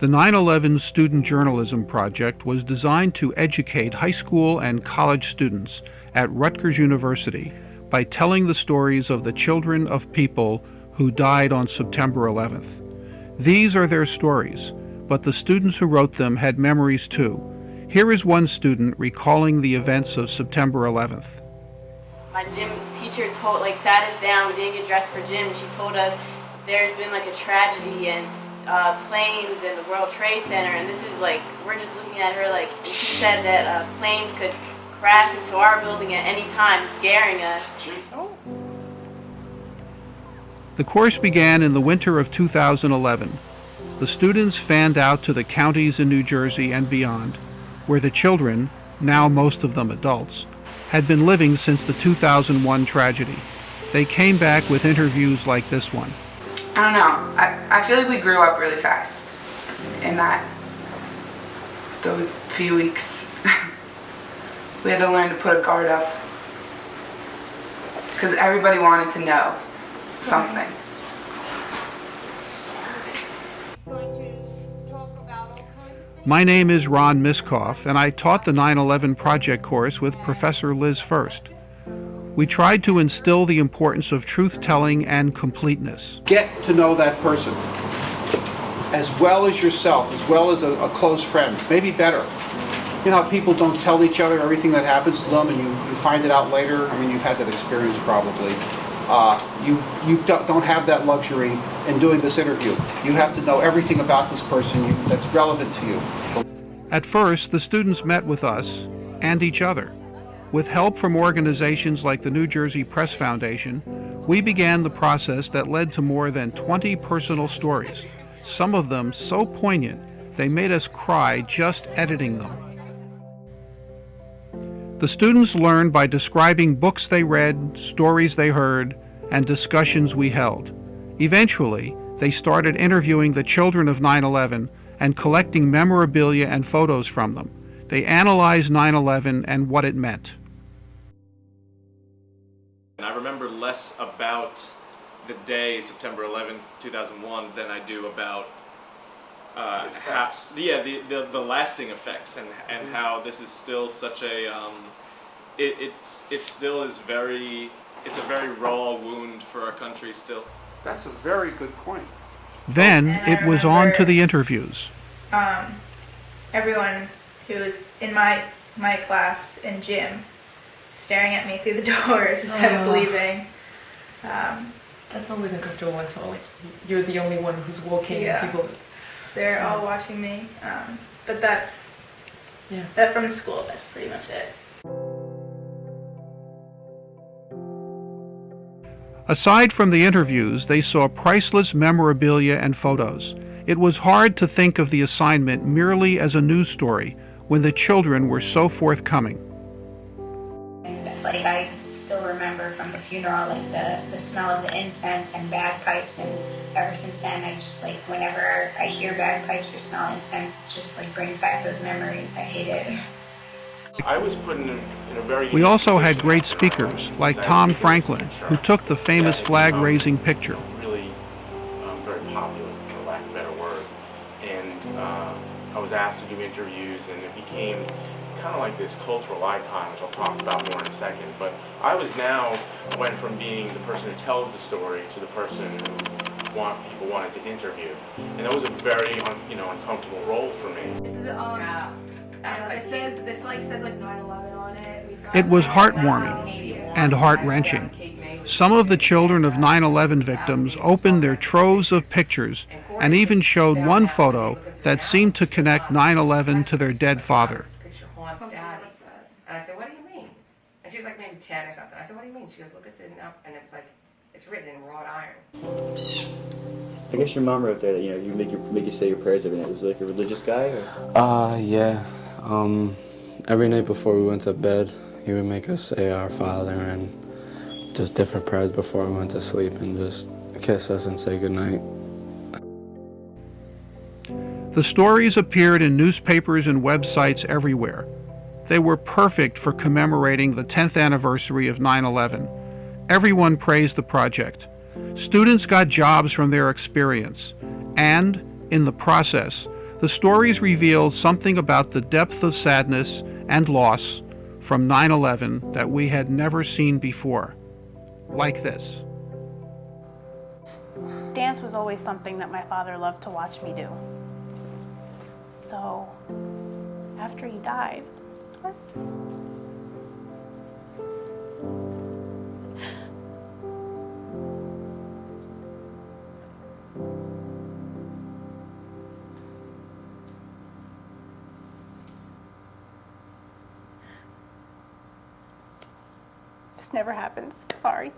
The 9/11 Student Journalism Project was designed to educate high school and college students at Rutgers University by telling the stories of the children of people who died on September 11th. These are their stories, but the students who wrote them had memories too. Here is one student recalling the events of September 11th. My gym teacher sat us down. We didn't get dressed for gym. She told us there's been a tragedy and planes and the World Trade Center, and this is we're just looking at her she said that planes could crash into our building at any time, scaring us. The course began in the winter of 2011. The students fanned out to the counties in New Jersey and beyond, where the children, now most of them adults, had been living since the 2001 tragedy. They came back with interviews like this one. I don't know. I feel like we grew up really fast in those few weeks. We had to learn to put a guard up because everybody wanted to know something. My name is Ron Miskoff, and I taught the 9/11 Project course with Professor Liz First. We tried to instill the importance of truth-telling and completeness. Get to know that person as well as yourself, as well as a close friend, maybe better. You know how people don't tell each other everything that happens to them and you find it out later? I mean, you've had that experience probably. You don't have that luxury in doing this interview. You have to know everything about this person that's relevant to you. At first, the students met with us and each other. With help from organizations like the New Jersey Press Foundation, we began the process that led to more than 20 personal stories, some of them so poignant they made us cry just editing them. The students learned by describing books they read, stories they heard, and discussions we held. Eventually, they started interviewing the children of 9/11 and collecting memorabilia and photos from them. They analyzed 9/11 and what it meant. I remember less about the day, September 11th, 2001, than I do about the lasting effects and how this is still such a it's a very raw wound for our country still. That's a very good point. Then it was on to the interviews. Everyone who was in my class in gym staring at me through the doors as I was leaving. That's always uncomfortable when you're the only one who's walking and people... They're all watching me, but that from school, that's pretty much it. Aside from the interviews, they saw priceless memorabilia and photos. It was hard to think of the assignment merely as a news story when the children were so forthcoming. I still remember from the funeral, the smell of the incense and bagpipes, and ever since then, I just whenever I hear bagpipes or smell incense, it just brings back those memories. I hate it. I was put in a very... We also had great speakers like Tom Franklin, who took the famous flag-raising picture. Really very popular, for lack of a better word. And I was asked to do interviews, and it became kind of like this cultural icon, which I'll talk about more in a second. But I went from being the person who tells the story to the person who people wanted to interview. And that was a very uncomfortable role for me. This is this says 9/11 on it. It was heartwarming and heart-wrenching. Some of the children of 9/11 victims opened their troves of pictures and even showed one photo that seemed to connect 9/11 to their dead father. And I said, what do you mean? And she was maybe 10 or something. I said, what do you mean? She goes, look at the and it's written in wrought iron. I guess your mom wrote there that you make you say your prayers every night. Was it a religious guy? Or? Yeah. Every night before we went to bed, he would make us say Our Father and just different prayers before we went to sleep and just kiss us and say goodnight. The stories appeared in newspapers and websites everywhere. They were perfect for commemorating the 10th anniversary of 9/11. Everyone praised the project. Students got jobs from their experience, and, in the process, The stories revealed something about the depth of sadness and loss from 9/11 that we had never seen before. Like this. Dance was always something that my father loved to watch me do. So, after he died, this never happens, sorry.